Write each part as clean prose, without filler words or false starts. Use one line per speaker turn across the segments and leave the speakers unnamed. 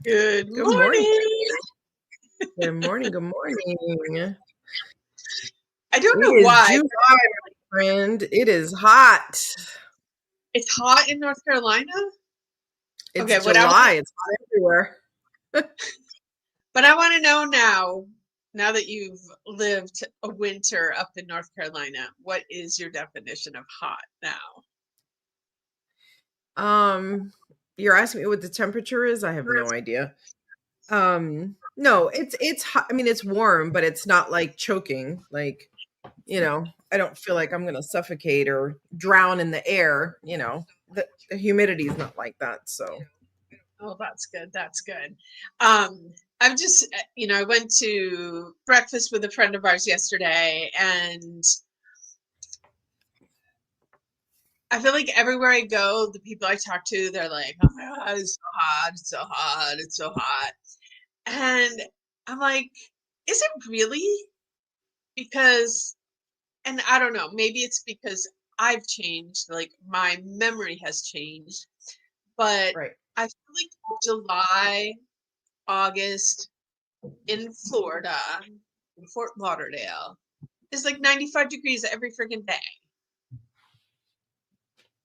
Good
Good morning.
morning.
Good morning. Good morning.
I don't
It
know
is
why,
July,
but
my friend. It is hot.
it's hot in North Carolina.
It's
Okay,
July. It's hot everywhere.
but I want to know now that you've lived a winter up in North Carolina, what is your definition of hot now?
Um, you're asking me what the temperature is? I have no idea. No, it's hot. I mean, it's warm, but it's not like choking. Like, I don't feel like I'm gonna suffocate or drown in the air. The humidity is not like that. So
Oh, that's good. That's good. Um, I've just, I went to breakfast with a friend of ours yesterday, and I feel like everywhere I go, the people I talk to, they're like, "Oh my God, it's so hot, it's so hot, it's so hot." And I'm like, "Is it really?" Because, and I don't know, maybe it's because I've changed, like my memory has changed, but
right.
I feel like July, August in Florida, in Fort Lauderdale, is like 95 degrees every freaking day.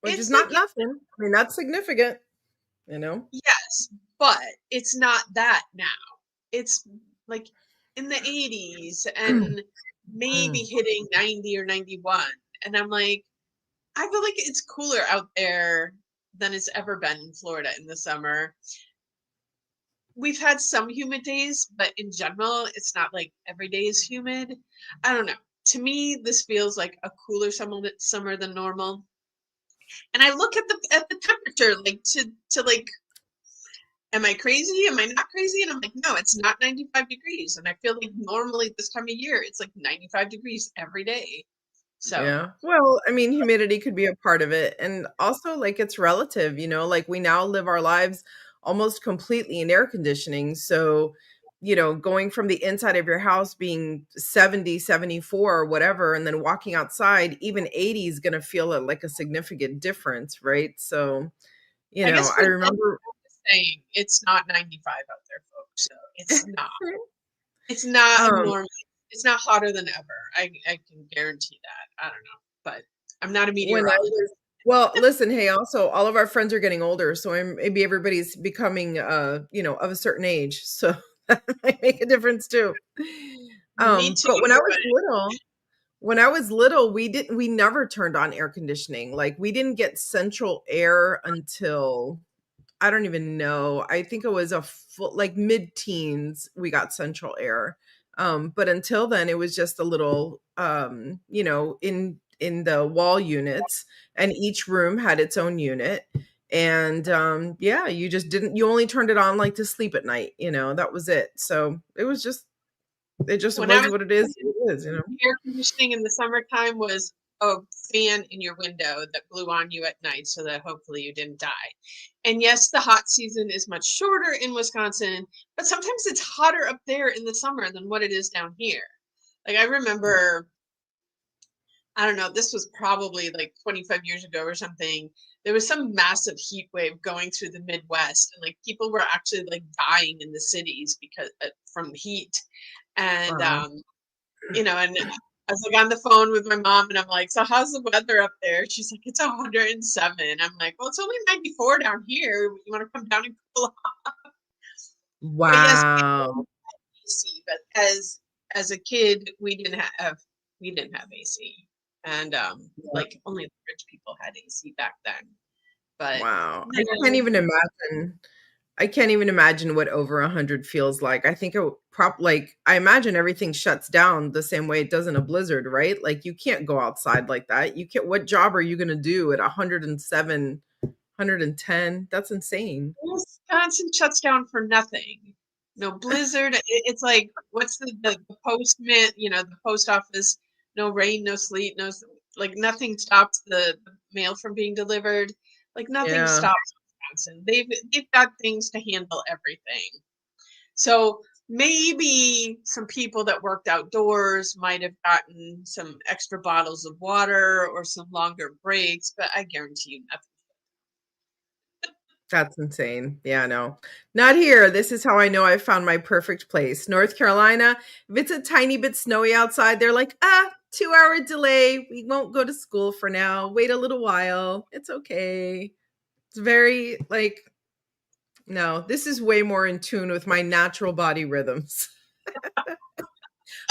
Which is
It's like,
not nothing. I mean, that's significant. You know.
yes, but it's not that now. It's like in the 80s and maybe
Mm.
hitting 90 or 91. And I'm like, I feel like it's cooler out there than it's ever been in Florida in the summer. We've had some humid days, but in general, it's not like every day is humid. I don't know. To me, this feels like a cooler summer than normal. And I look at the temperature like to like, am I crazy? Am I not crazy? And I'm like, no, it's not 95 degrees. And I feel like normally this time of year, it's like 95 degrees every day. So,
Yeah. Well, I mean, humidity could be a part of it. And also, like, it's relative, like we now live our lives almost completely in air conditioning. So, going from the inside of your house being 70, 74, or whatever, and then walking outside, even 80 is going to feel like a significant difference. Right. So,
I guess
I
for them,
remember.
saying it's not 95 out there, folks. So it's not. It's not a
um,
normal. It's not hotter than ever. I can guarantee that. I don't know, but I'm not a
when I
meteorologist.
was, well, listen, hey, also, all of our friends are getting older. So maybe everybody's becoming, of a certain age. So that might make a difference too.
Me too.
But
But
when I was little, we never turned on air conditioning. Like we didn't get central air until I don't even know. I think it was a full, like mid-teens, we got central air. But until then, it was just a little, in the wall units, and each room had its own unit. And yeah, you only turned it on like to sleep at night. That was it. So it just
when I
was
was
what it is. It is.
air conditioning in the summertime was a fan in your window that blew on you at night so that hopefully you didn't die. And yes, the hot season is much shorter in Wisconsin, but sometimes it's hotter up there in the summer than what it is down here. Like I remember, I don't know, this was probably like 25 years ago or something. There was some massive heat wave going through the Midwest, and like people were actually like dying in the cities because from heat. And
Wow.
and I was like on the phone with my mom, and I'm like, "So how's the weather up there?" She's like, "It's 107." I'm like, "Well, it's only 94 down here. You want to come down and cool off?" But yes,
Wow.
AC. But as a kid, we didn't have AC, and like only the rich people had AC back then. But
Wow.
no,
I can't even imagine what over 100 feels like. I think I imagine everything shuts down the same way it does in a blizzard, right? Like you can't go outside like that. You can't What job are you going to do at 107, 110? That's insane.
Wisconsin shuts down for nothing. No blizzard. It's like what's the postman? The post office. No rain, no sleet, like nothing stops the mail from being delivered. Like nothing
Yeah.
stops Wisconsin. They've got things to handle everything. So maybe some people that worked outdoors might have gotten some extra bottles of water or some longer breaks, but I guarantee you nothing.
That's insane. Yeah, no. Not here. This is how I know I found my perfect place. North Carolina, if it's a tiny bit snowy outside, they're like, 2 hour delay. We won't go to school for now. Wait a little while. It's okay. It's very like, no, this is way more in tune with my natural body rhythms.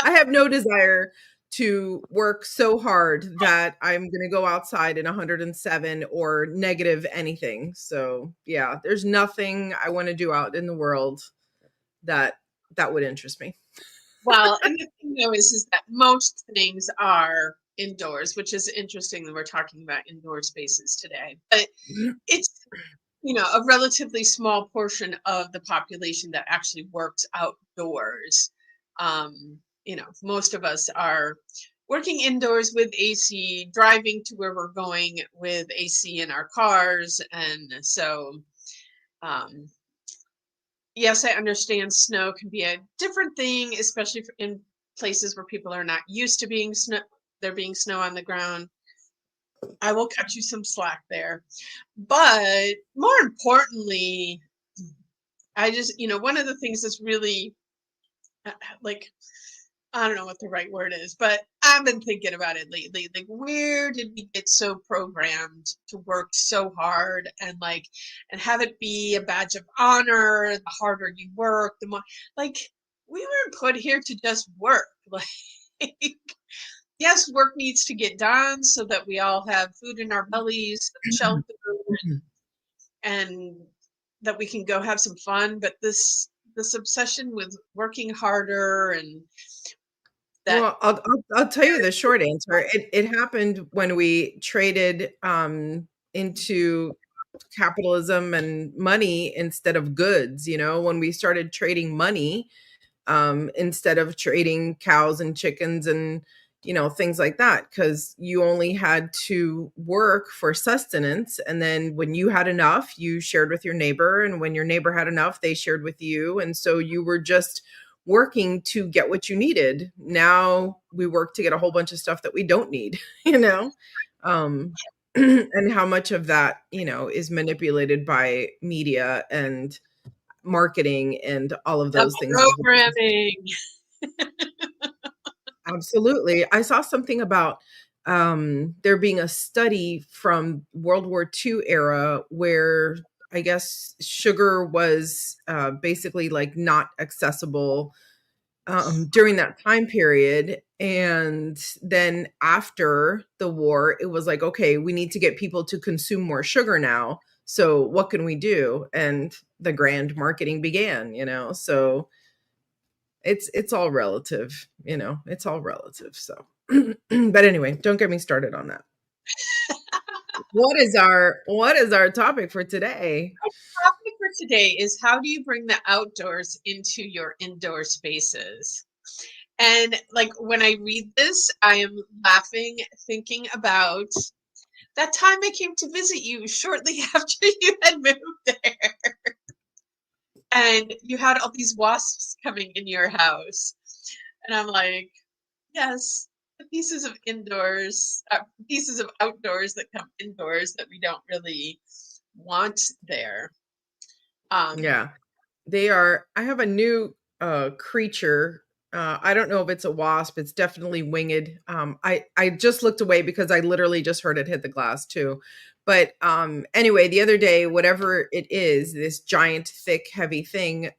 I have no desire to work so hard that I'm going to go outside in 107 or negative anything. So, yeah, there's nothing I want to do out in the world that that would interest me.
Well, and the thing though is that most things are indoors, which is interesting that we're talking about indoor spaces today. But it's, a relatively small portion of the population that actually works outdoors. Most of us are working indoors with AC, driving to where we're going with AC in our cars. And so, um, yes, I understand snow can be a different thing, especially in places where people are not used to there being snow on the ground. I will cut you some slack there. But more importantly, I just, one of the things that's really like, I don't know what the right word is, but I've been thinking about it lately. Like, where did we get so programmed to work so hard and have it be a badge of honor? The harder you work, the more, like, we weren't put here to just work. Like, yes, work needs to get done so that we all have food in our bellies, shelter, and that we can go have some fun. But this obsession with working harder and that.
Well, I'll tell you the short answer. It happened when we traded into capitalism and money instead of goods. When we started trading money instead of trading cows and chickens and things like that, because you only had to work for sustenance, and then when you had enough you shared with your neighbor, and when your neighbor had enough they shared with you, and so you were just working to get what you needed. Now we work to get a whole bunch of stuff that we don't need. um and how much of that is manipulated by media and marketing and all of
The
those things.
programming.
Absolutely. I saw something about there being a study from World War II era where I guess sugar was basically like not accessible during that time period. And then after the war, it was like, okay, we need to get people to consume more sugar now. So what can we do? And the grand marketing began. So it's all relative, it's all relative. So but anyway, don't get me started on that. What is our topic for today?
Our topic for today is, how do you bring the outdoors into your indoor spaces? And like, when I read this, I am laughing, thinking about that time I came to visit you shortly after you had moved there. And you had all these wasps coming in your house. And I'm like, yes, the pieces of outdoors that come indoors that we don't really want there. Um,
Yeah, I have a new creature. I don't know if it's a wasp. It's definitely winged. I just looked away because I literally just heard it hit the glass too. But anyway, the other day, whatever it is, this giant, thick, heavy thing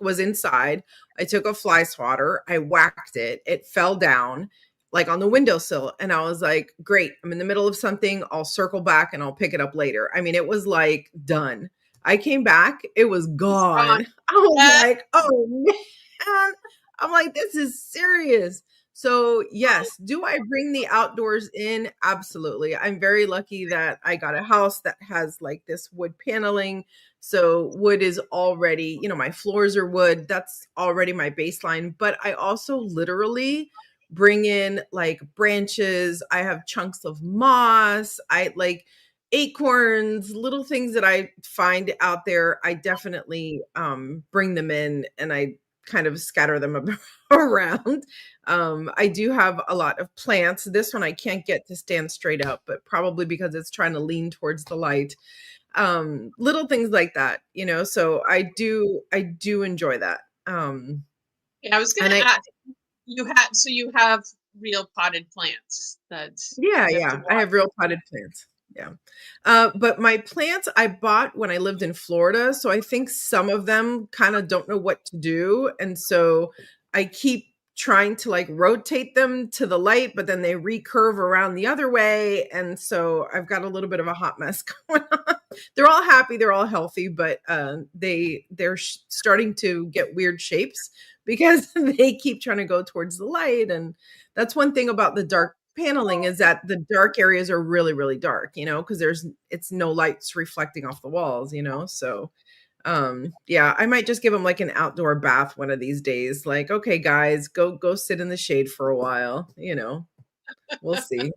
was inside. I took a fly swatter, I whacked it, it fell down like on the windowsill. And I was like, great, I'm in the middle of something. I'll circle back and I'll pick it up later. I mean, it was like done. I came back, it was
it's gone.
gone. I was like, oh man. I'm like, this is serious. So, yes, do I bring the outdoors in? Absolutely. I'm very lucky that I got a house that has like this wood paneling. So, wood is already, my floors are wood. That's already my baseline. But I also literally bring in like branches. I have chunks of moss. I like acorns, little things that I find out there. I definitely bring them in, and I kind of scatter them around. I do have a lot of plants. This one I can't get to stand straight up, but probably because it's trying to lean towards the light. Little things like that, you know. So I do enjoy that.
Yeah, I was gonna
And I
ask, you have real potted plants that
Yeah,
you have to
yeah. I
water.
have real potted plants. Yeah. But my plants I bought when I lived in Florida. So I think some of them kind of don't know what to do. And so I keep trying to like rotate them to the light, but then they recurve around the other way. And so I've got a little bit of a hot mess going on. They're all happy, they're all healthy, but they're starting to get weird shapes because they keep trying to go towards the light. And that's one thing about the dark paneling is that the dark areas are really, really dark, you know, because it's no lights reflecting off the walls, you know. So yeah, I might just give them like an outdoor bath one of these days. Like, okay, guys, go sit in the shade for a while, you know. We'll see.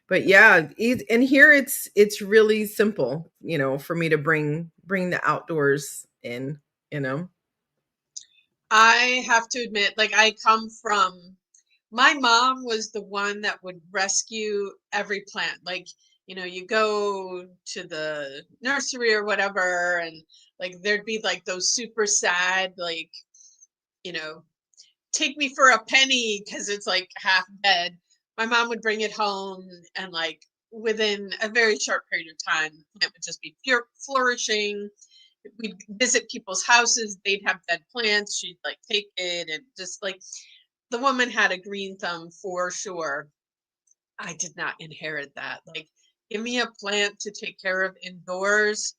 But yeah, and here it's really simple, you know, for me to bring the outdoors in, you know.
I have to admit, like I come from my mom was the one that would rescue every plant. Like, you go to the nursery or whatever, and like there'd be like those super sad, like, you know, take me for a penny because it's like half dead. My mom would bring it home, and like within a very short period of time, the plant would just be flourishing. We'd visit people's houses, they'd have dead plants, she'd like take it, and just like the woman had a green thumb for sure. I did not inherit that. Like, give me a plant to take care of indoors,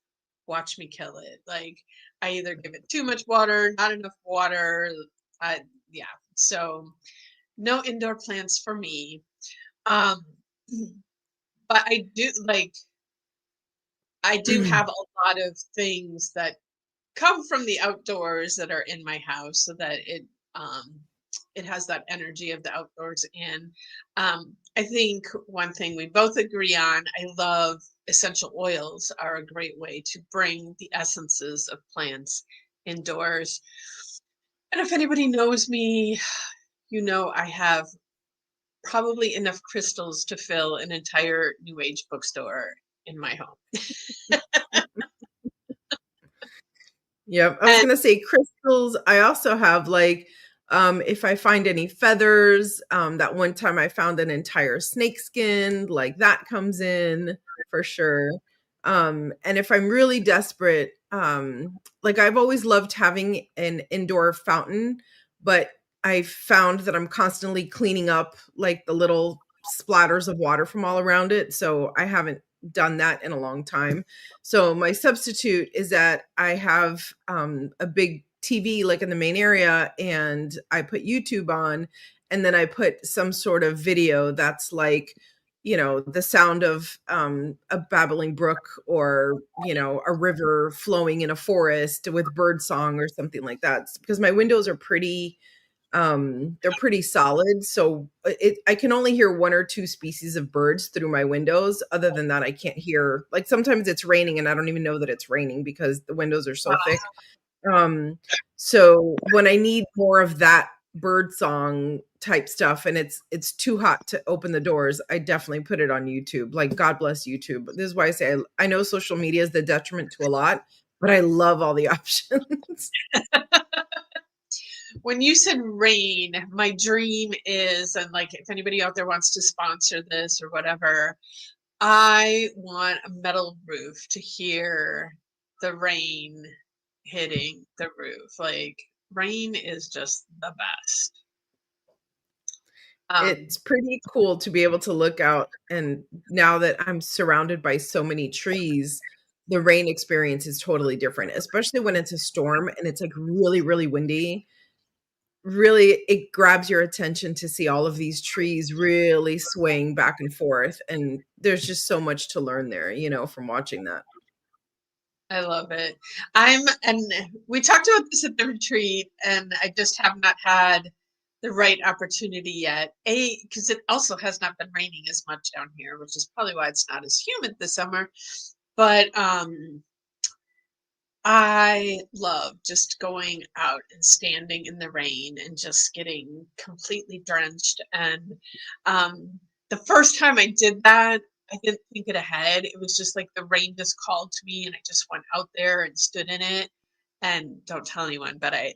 watch me kill it. Like, I either give it too much water, not enough water. Yeah. So, no indoor plants for me. Um, but I do have a lot of things that come from the outdoors that are in my house so that it has that energy of the outdoors. And I think one thing we both agree on, I love essential oils are a great way to bring the essences of plants indoors. And if anybody knows me, I have probably enough crystals to fill an entire new age bookstore in my home.
Yep. I was
And
gonna say crystals. I also have like if I find any feathers, that one time I found an entire snake skin, like that comes in for sure. And if I'm really desperate, like I've always loved having an indoor fountain, but I found that I'm constantly cleaning up like the little splatters of water from all around it. So I haven't done that in a long time. So my substitute is that I have a big TV like in the main area, and I put YouTube on, and then I put some sort of video that's like, you know, the sound of a babbling brook, or, you know, a river flowing in a forest with bird song or something like that. Because my windows are they're pretty solid, so I can only hear one or two species of birds through my windows. Other than that, I can't hear, like sometimes it's raining and I don't even know that it's raining because the windows are so thick. um so when I need more of that bird song type stuff and it's too hot to open the doors, I definitely put it on YouTube. Like, God bless YouTube. This is why I say I know social media is the detriment to a lot, but I love all the options.
when you said rain, my dream is, and like if anybody out there wants to sponsor this or whatever, I want a metal roof to hear the rain hitting the roof. Like, rain is just the best.
It's pretty cool to be able to look out, and now that I'm surrounded by so many trees, the rain experience is totally different, especially when it's a storm and it's like really, really windy. Really, it grabs your attention to see all of these trees really swaying back and forth. And there's just so much to learn there, you know, from watching that.
I love it. And we talked about this at the retreat, and I just have not had the right opportunity yet. Because it also has not been raining as much down here, which is probably why it's not as humid this summer. But I love just going out and standing in the rain and just getting completely drenched. And um, the first time I did that, I didn't think it ahead. It was just like the rain just called to me, and I just went out there and stood in it. And don't tell anyone, but I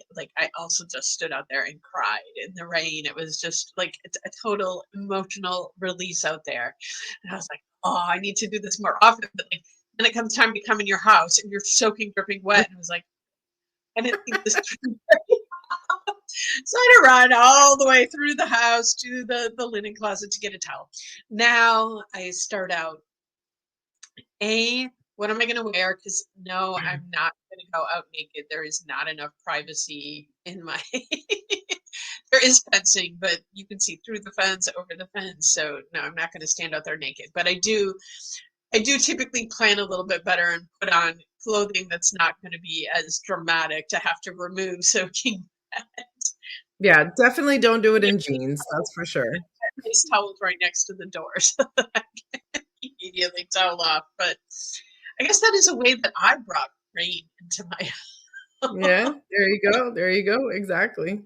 also just stood out there and cried in the rain. It was just like it's a total emotional release out there. And I was like, oh, I need to do this more often. But like, then it comes time to come in your house and you're soaking, dripping wet. And I was like, I didn't think this through. So I had to run all the way through the house to the linen closet to get a towel. Now I start out, what am I going to wear? Because no, I'm not going to go out naked. There is not enough privacy in my. There is fencing, but you can see through the fence, over the fence. So no, I'm not going to stand out there naked. But I do typically plan a little bit better and put on clothing that's not going to be as dramatic to have to remove soaking wet.
Yeah, definitely don't do it in jeans, that's for sure.
Place towels right next to the door so that I can immediately towel off. But I guess that is a way that I brought rain into my
Yeah, there you go, there you go, exactly.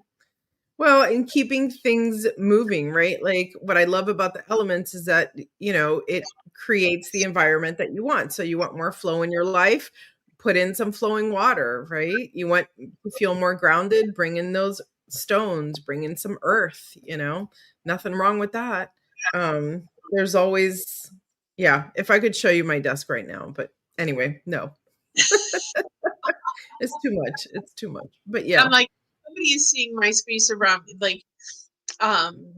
Well, and keeping things moving, right? Like what I love about the elements is that, it creates the environment that you want. So you want more flow in your life, put in some flowing water, right? You want to feel more grounded, bring in those stones, bring in some earth. Nothing wrong with that. There's always, yeah, if I could show you my desk right now, but anyway, no, it's too much. It's too much. But
I'm
yeah.
like, somebody is seeing my space around me. Like, um,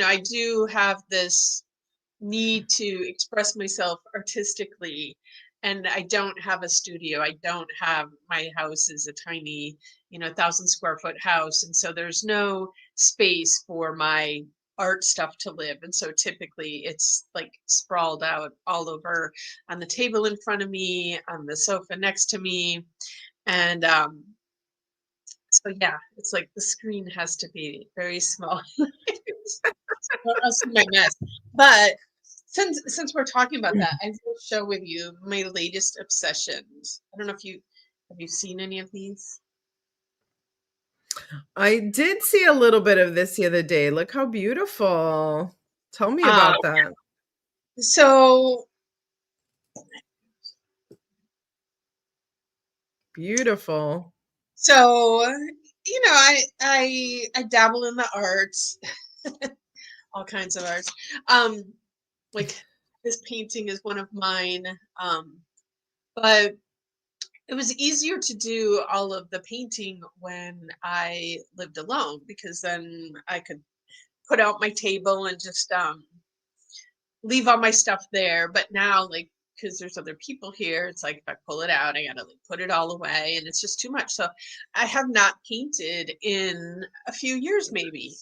I do have this need to express myself artistically, and I don't have a studio. I don't have, my house is a tiny, 1,000 square foot house, and so there's no space for my art stuff to live. And so typically it's like sprawled out all over on the table in front of me, on the sofa next to me. And so yeah, it's like the screen has to be very small. Or else my mess. But since we're talking about that, I will share with you my latest obsessions. I don't know if you have you seen any of these.
I did see a little bit of this the other day. Look how beautiful. Tell me
Um,
about that.
so
Beautiful.
so I dabble in the arts, all kinds of arts. Um, like this painting is one of mine. But it was easier to do all of the painting when I lived alone because then I could put out my table and just leave all my stuff there. But now, like, because there's other people here, it's like if I pull it out, I gotta like put it all away, and it's just too much. So I have not painted in a few years, maybe,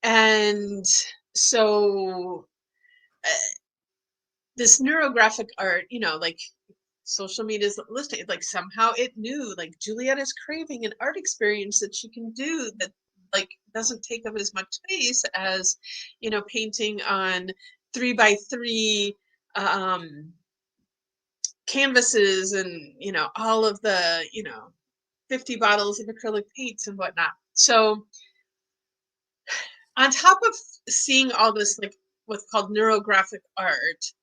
and so uh, this neurographic art, like social media is listing, like somehow it knew like Julieta's craving an art experience that she can do that like doesn't take up as much space as painting on 3 by 3 um canvases and all of the 50 bottles of acrylic paints and whatnot. So on top of seeing all this like what's called neurographic art,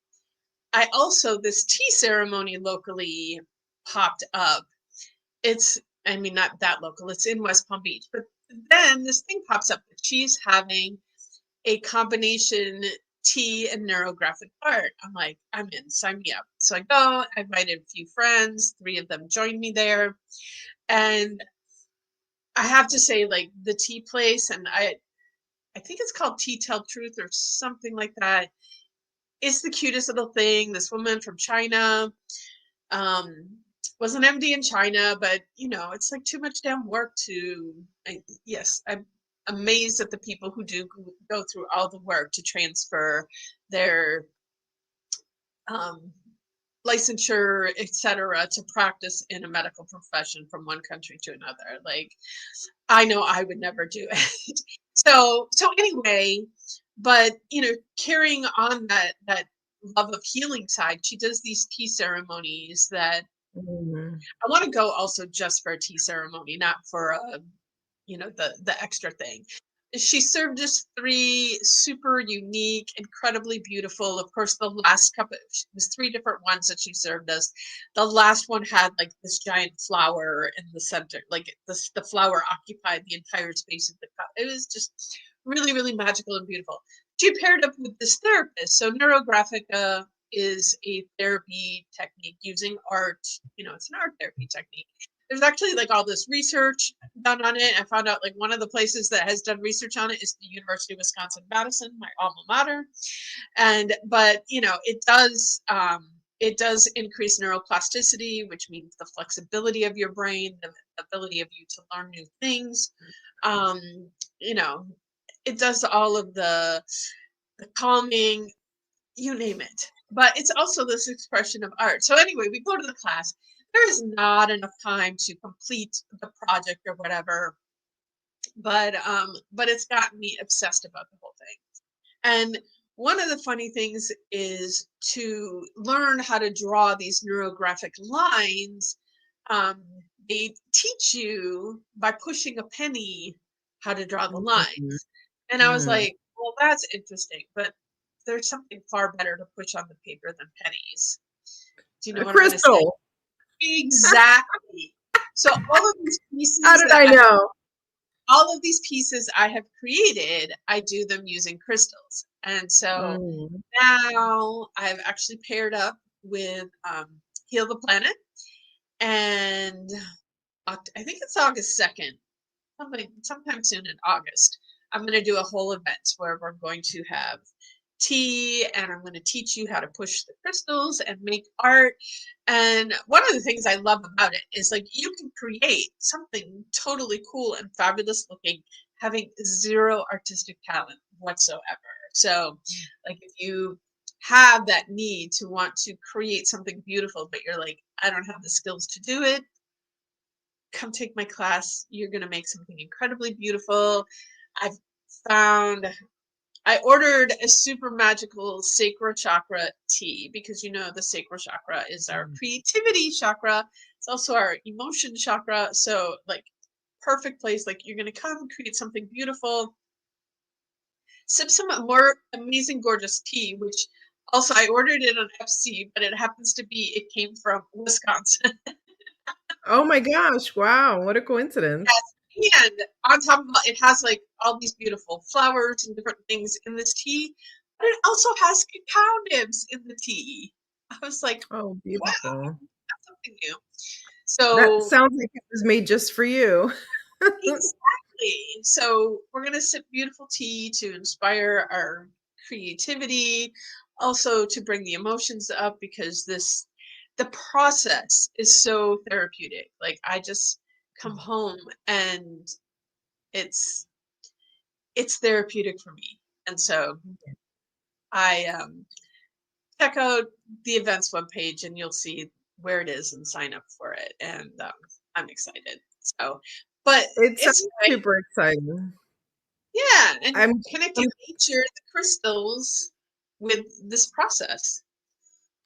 I also, this tea ceremony locally popped up. I mean, not that local, it's in West Palm Beach. But then this thing pops up that she's having a combination tea and neurographic art. I'm like, I'm in, sign me up. So I go, I invited a few friends, 3 of them joined me there. And I have to say, like, the tea place, and I think it's called Tea Tell Truth or something like that. It's the cutest little thing. This woman from China, um, was an MD in China, but it's like too much damn work to. Yes, I'm amazed at the people who do go through all the work to transfer their um, licensure, etc., to practice in a medical profession from one country to another. Like, I know I would never do it. So anyway, but carrying on that love of healing side, she does these tea ceremonies that
Mm.
I want to go also just for a tea ceremony, not for a, the extra thing. She served us three super unique, incredibly beautiful. Of course, the last cup, it was three different ones that she served us. The last one had like this giant flower in the center, like the flower occupied the entire space of the cup. It was just really, really magical and beautiful. She paired up with this therapist. So neurographica is a therapy technique using art. It's an art therapy technique. There's actually like all this research done on it. I found out like one of the places that has done research on it is the University of Wisconsin-Madison, my alma mater. But it does increase neuroplasticity, which means the flexibility of your brain, the ability of you to learn new things. Um, you know, it does all of the calming, you name it. But it's also this expression of art. So anyway, we go to the class. There is not enough time to complete the project or whatever, but it's gotten me obsessed about the whole thing. And one of the funny things is to learn how to draw these neurographic lines. Um, they teach you by pushing a penny how to draw the
Mhm.
lines. And I was
Mm.
like, well, that's interesting, but there's something far better to push on the paper than pennies. Do you know
A
what I'm going to say?
crystal.
Exactly. So
How did I know?
all of these pieces I have created, I do them using crystals. And so
Mm.
now I've actually paired up with Heal the Planet, and I think it's August 2nd, sometime soon in August. I'm going to do a whole event where we're going to have tea, and I'm going to teach you how to push the crystals and make art. And one of the things I love about it is like you can create something totally cool and fabulous looking, having zero artistic talent whatsoever. So, like, if you have that need to want to create something beautiful, but you're like, I don't have the skills to do it, come take my class. You're going to make something incredibly beautiful. I've found I ordered a super magical sacral chakra tea because the sacral chakra is our creativity chakra. It's also our emotion chakra. So, like, perfect place. Like, you're going to come create something beautiful, sip some more amazing, gorgeous tea, which also I ordered it on FC, but it happens to be, it came from Wisconsin.
Oh my gosh, wow, what a coincidence.
And on top of it, has like all these beautiful flowers and different things in this tea, but it also has cacao nibs in the tea. I was like,
Oh,
wow,
beautiful.
that's something new.
That
So
sounds like it was made just for you.
exactly. So we're gonna sip beautiful tea to inspire our creativity, also to bring the emotions up because the process is so therapeutic. Like I just come home and it's it's therapeutic for me. And so I check out the events webpage and you'll see where it is and sign up for it. And I'm excited. So, but
It sounds
it's great.
super exciting.
Yeah. And
I'm
connecting
I'm
nature, the crystals with this process.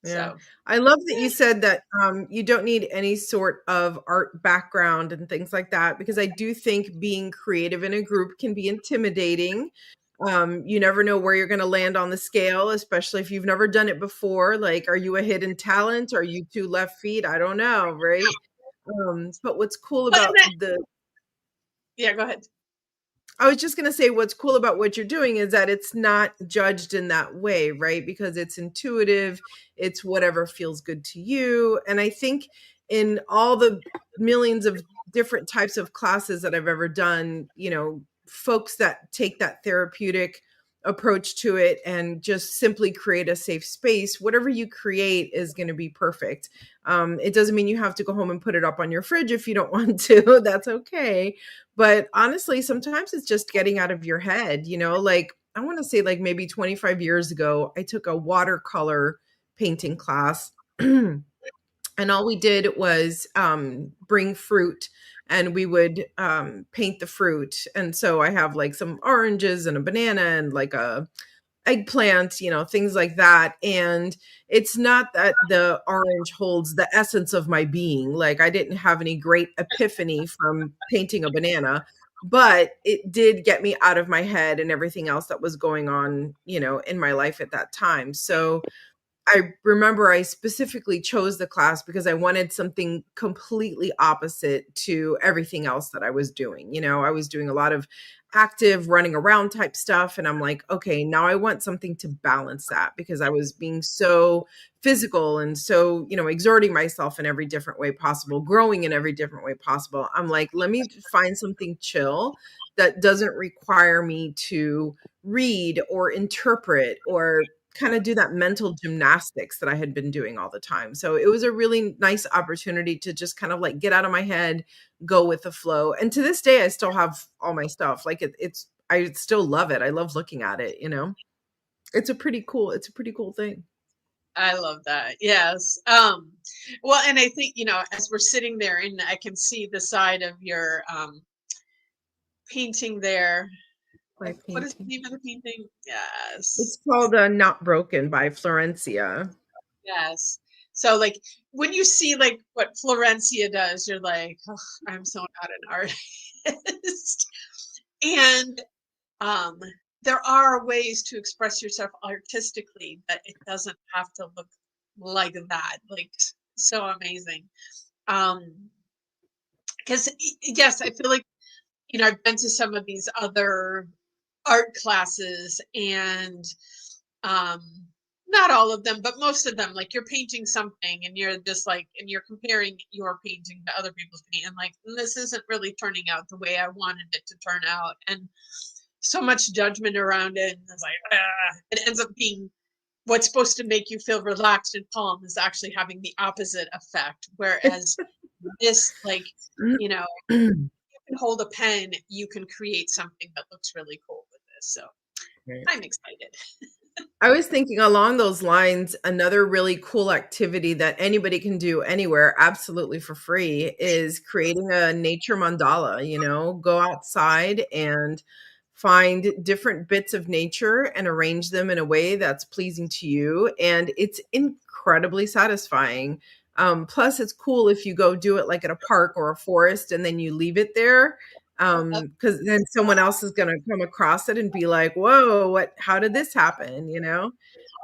Yeah.
So,
I love that
yeah.
you said that, you don't need any sort of art background and things like that, because I do think being creative in a group can be intimidating. You never know where you're gonna land on the scale, especially if you've never done it before. Like, are you a hidden talent? Are you 2 left feet? I don't know, right? But what's cool
But
about the
yeah, go ahead.
I was just going to say what's cool about what you're doing is that it's not judged in that way, right? Because it's intuitive, it's whatever feels good to you. And I think in all the millions of different types of classes that I've ever done, folks that take that therapeutic approach to it and just simply create a safe space, whatever you create is going to be perfect. It doesn't mean you have to go home and put it up on your fridge if you don't want to. That's okay, but honestly, sometimes it's just getting out of your head, like I want to say like maybe 25 years ago, I took a watercolor painting class. And all we did was bring fruit and we would paint the fruit. And so I have like some oranges and a banana and like eggplant, things like that. And it's not that the orange holds the essence of my being. Like, I didn't have any great epiphany from painting a banana, but it did get me out of my head and everything else that was going on, in my life at that time. So I remember I specifically chose the class because I wanted something completely opposite to everything else that I was doing. I was doing a lot of active running around type stuff. And I'm like, okay, now I want something to balance that, because I was being so physical and so, exerting myself in every different way possible, growing in every different way possible. I'm like, let me find something chill that doesn't require me to read or interpret or kind of do that mental gymnastics that I had been doing all the time. So it was a really nice opportunity to just kind of like get out of my head, go with the flow. And to this day, I still have all my stuff. Like I still love it. I love looking at it. It's a pretty cool thing.
I love that. Yes. Well, and I think, as we're sitting there and I can see the side of your painting there.
My
What is the
painting.
name of the painting? Yes.
It's called Not Broken by Florencia.
Yes. So like when you see like what Florencia does, you're like, oh, I'm so not an artist. And um there are ways to express yourself artistically, but it doesn't have to look like that. Like, so amazing. Because yes, I feel like, I've been to some of these other art classes, and um not all of them, but most of them, like you're painting something and you're just like, and you're comparing your painting to other people's paint, and like, this isn't really turning out the way I wanted it to turn out, and so much judgment around it, and it's like, it ends up being what's supposed to make you feel relaxed and calm is actually having the opposite effect. Whereas this, like, you know you can hold a pen, you can create something that looks really cool with this. So
Right.
I'm excited.
I was thinking along those lines, another really cool activity that anybody can do anywhere, absolutely for free, is creating a nature mandala. Go outside and find different bits of nature and arrange them in a way that's pleasing to you. And it's incredibly satisfying. Plus, it's cool if you go do it like at a park or a forest and then you leave it there, because then someone else is going to come across it and be like, whoa, how did this happen?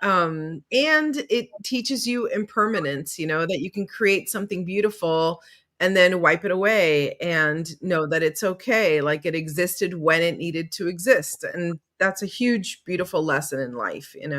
And it teaches you impermanence, that you can create something beautiful and then wipe it away and know that it's okay, like it existed when it needed to exist. And that's a huge beautiful lesson in life. If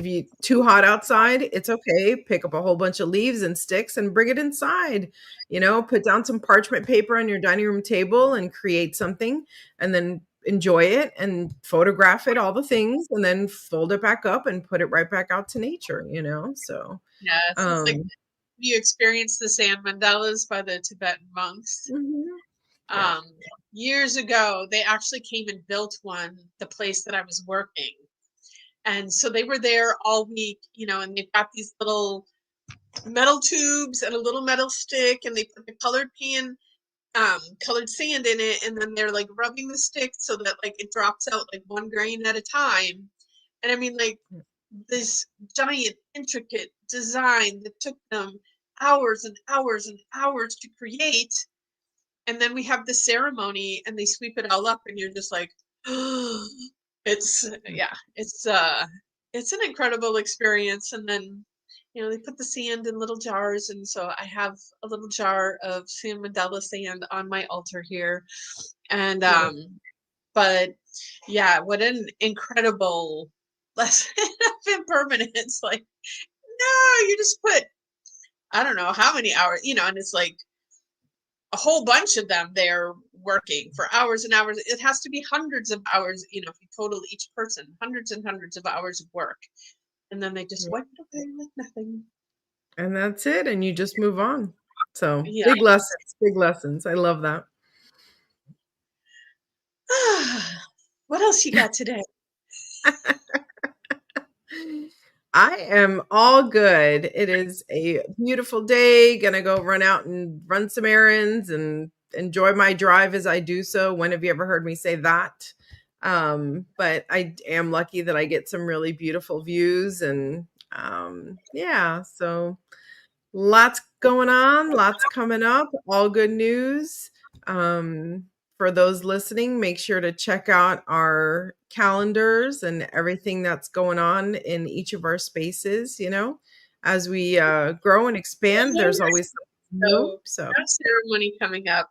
you too hot outside, it's okay, pick up a whole bunch of leaves and sticks and bring it inside. Put down some parchment paper on your dining room table and create something, and then enjoy it and photograph it, all the things, and then fold it back up and put it right back out to nature. So
Yes, it's like
um
you experience the sand mandalas by the Tibetan monks.
mhm. Yeah.
Um, Years ago, they actually came and built one, the place that I was working. And so they were there all week, and they've got these little metal tubes and a little metal stick, and they put the colored sand in it, and then they're like rubbing the stick so that like it drops out like one grain at a time. And I mean, like, this giant intricate design that took them hours and hours and hours to create. And then we have the ceremony and they sweep it all up, and you're just like, it's, yeah, it's an incredible experience. And then, they put the sand in little jars, and so I have a little jar of sand mandala sand on my altar here. And
Beautiful.
but yeah, what an incredible lesson of impermanence. Like, no, you just put, I don't know how many hours, and it's like a whole bunch of them there working for hours and hours. It has to be hundreds of hours, if you total each person, hundreds and hundreds of hours of work. And then they just
Yeah.
wipe it away like nothing.
And that's it, and you just move on. So
Yeah.
big lessons, big lessons. I love that.
What else you got today?
I am all good. It is a beautiful day. Gonna go run out and run some errands and enjoy my drive as I do so. When have you ever heard me say that? But I am lucky that I get some really beautiful views, and yeah, so lots going on, lots coming up, all good news. Um, for those listening, make sure to check out our calendars and everything that's going on in each of our spaces, as we grow and expand, there's always something new.
So
So,
we have ceremony coming up,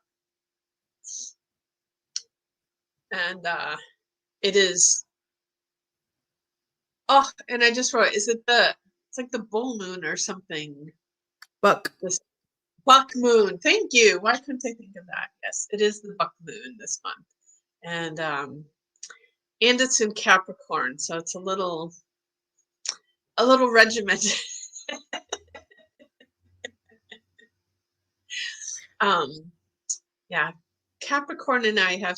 and it is. Oh, and I just wrote, is it it's like the bull moon or something?
Buck.
This buck moon. Thank you. Why couldn't I think of that? Yes, it is the buck moon this month. And it's in Capricorn, so it's a little regimented. um, yeah, Capricorn and I have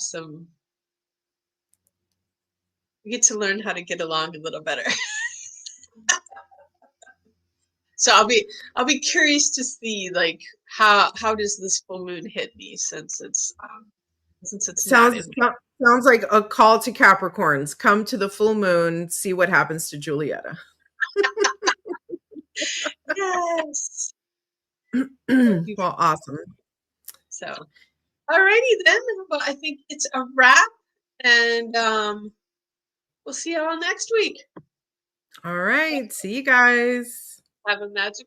we get to learn how to get along a little better. So I'll be curious to see like how does this full moon hit me since it's not in.
Sounds like a call to Capricorns. Come to the full moon, see what happens to Julietta.
Yes.
Well, awesome.
So, alrighty then. Well, I think it's a wrap, and we'll see y'all next week.
All right. See you guys.
Have a magical